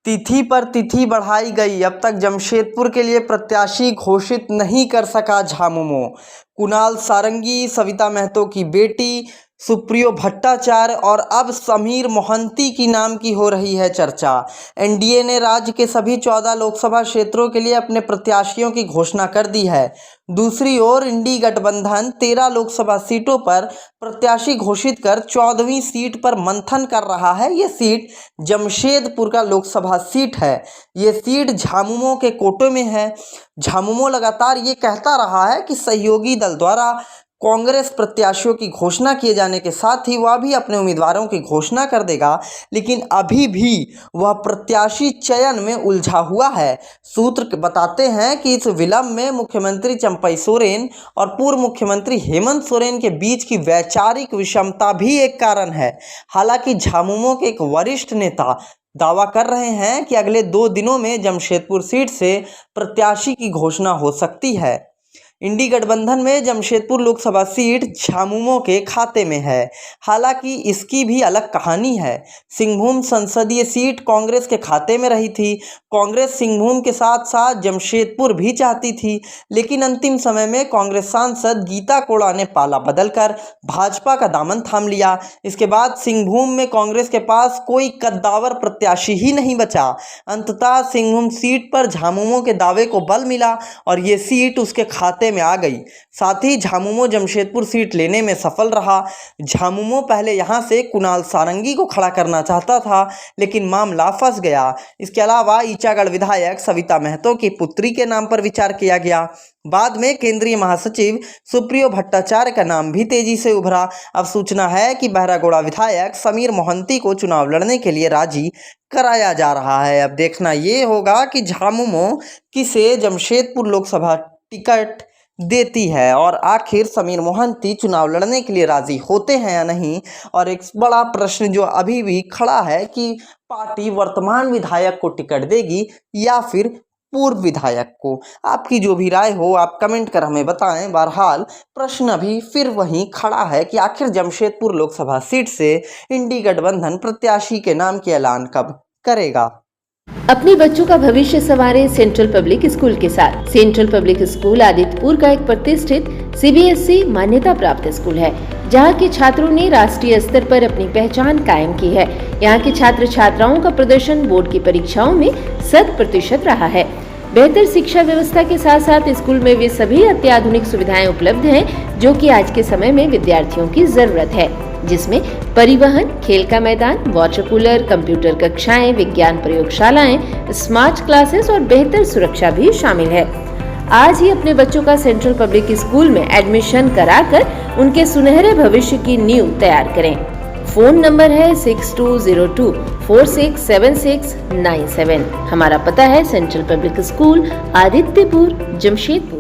तिथि पर तिथि बढ़ाई गई, अब तक जमशेदपुर के लिए प्रत्याशी घोषित नहीं कर सका झामुमो। कुणाल सारंगी, सविता महतो की बेटी सुप्रियो भट्टाचार्य और अब समीर मोहंती की नाम की हो रही है चर्चा। एनडीए ने राज्य के सभी 14 लोकसभा क्षेत्रों के लिए अपने प्रत्याशियों की घोषणा कर दी है। दूसरी ओर इंडी गठबंधन 13 लोकसभा सीटों पर प्रत्याशी घोषित कर 14वीं सीट पर मंथन कर रहा है। ये सीट जमशेदपुर का लोकसभा सीट है। ये सीट झामुमो के कोटे में है। झामुमो लगातार ये कहता रहा है कि सहयोगी दल द्वारा कांग्रेस प्रत्याशियों की घोषणा किए जाने के साथ ही वह भी अपने उम्मीदवारों की घोषणा कर देगा, लेकिन अभी भी वह प्रत्याशी चयन में उलझा हुआ है। सूत्र बताते हैं कि इस विलंब में मुख्यमंत्री चंपई सोरेन और पूर्व मुख्यमंत्री हेमंत सोरेन के बीच की वैचारिक विषमता भी एक कारण है। हालांकि झामुमो के एक वरिष्ठ नेता दावा कर रहे हैं कि अगले 2 दिनों में जमशेदपुर सीट से प्रत्याशी की घोषणा हो सकती है। इंडी गठबंधन में जमशेदपुर लोकसभा सीट झामुमो के खाते में है। हालांकि इसकी भी अलग कहानी है। सिंहभूम संसदीय सीट कांग्रेस के खाते में रही थी। कांग्रेस सिंहभूम के साथ साथ जमशेदपुर भी चाहती थी, लेकिन अंतिम समय में कांग्रेस सांसद गीता कोड़ा ने पाला बदलकर भाजपा का दामन थाम लिया। इसके बाद सिंहभूम में कांग्रेस के पास कोई कद्दावर प्रत्याशी ही नहीं बचा। अंततः सिंहभूम सीट पर झामुमो के दावे को बल मिला और ये सीट उसके खाते में आ गई। साथ ही झामुमो जमशेदपुर सीट लेने में सफल रहा। झामुमो पहले यहां से कुणाल सारंगी को खड़ा करना चाहता था, लेकिन मामला फंस गया। इसके अलावा ईचागढ़ विधायक सविता महतो की पुत्री के नाम पर विचार किया गया। बाद में केंद्रीय महासचिव सुप्रियो भट्टाचार्य का नाम भी तेजी से उभरा। अब सूचना है कि बहरागोड़ा विधायक समीर मोहंती को चुनाव लड़ने के लिए राजी कराया जा रहा है। अब देखना ये होगा कि झामुमो किसे जमशेदपुर लोकसभा टिकट देती है और आखिर समीर मोहंती चुनाव लड़ने के लिए राजी होते हैं या नहीं। और एक बड़ा प्रश्न जो अभी भी खड़ा है कि पार्टी वर्तमान विधायक को टिकट देगी या फिर पूर्व विधायक को। आपकी जो भी राय हो आप कमेंट कर हमें बताएं। बहरहाल प्रश्न अभी फिर वहीं खड़ा है कि आखिर जमशेदपुर लोकसभा सीट से इंडी गठबंधन प्रत्याशी के नाम की ऐलान कब करेगा। अपने बच्चों का भविष्य संवारे सेंट्रल पब्लिक स्कूल के साथ। सेंट्रल पब्लिक स्कूल आदित्यपुर का एक प्रतिष्ठित सीबीएसई मान्यता प्राप्त स्कूल है, जहां के छात्रों ने राष्ट्रीय स्तर पर अपनी पहचान कायम की है। यहां के छात्र छात्राओं का प्रदर्शन बोर्ड की परीक्षाओं में 100% रहा है। बेहतर शिक्षा व्यवस्था के साथ साथ स्कूल में वे सभी अत्याधुनिक सुविधाएं उपलब्ध हैं जो कि आज के समय में विद्यार्थियों की जरूरत है, जिसमें परिवहन, खेल का मैदान, वाटर कूलर, कंप्यूटर कक्षाएं, विज्ञान प्रयोगशालाएं, स्मार्ट क्लासेस और बेहतर सुरक्षा भी शामिल है। आज ही अपने बच्चों का सेंट्रल पब्लिक स्कूल में एडमिशन कराकर उनके सुनहरे भविष्य की नींव तैयार करें। फोन नंबर है 6202467697। हमारा पता है central public school Adityapur, Jamshedpur.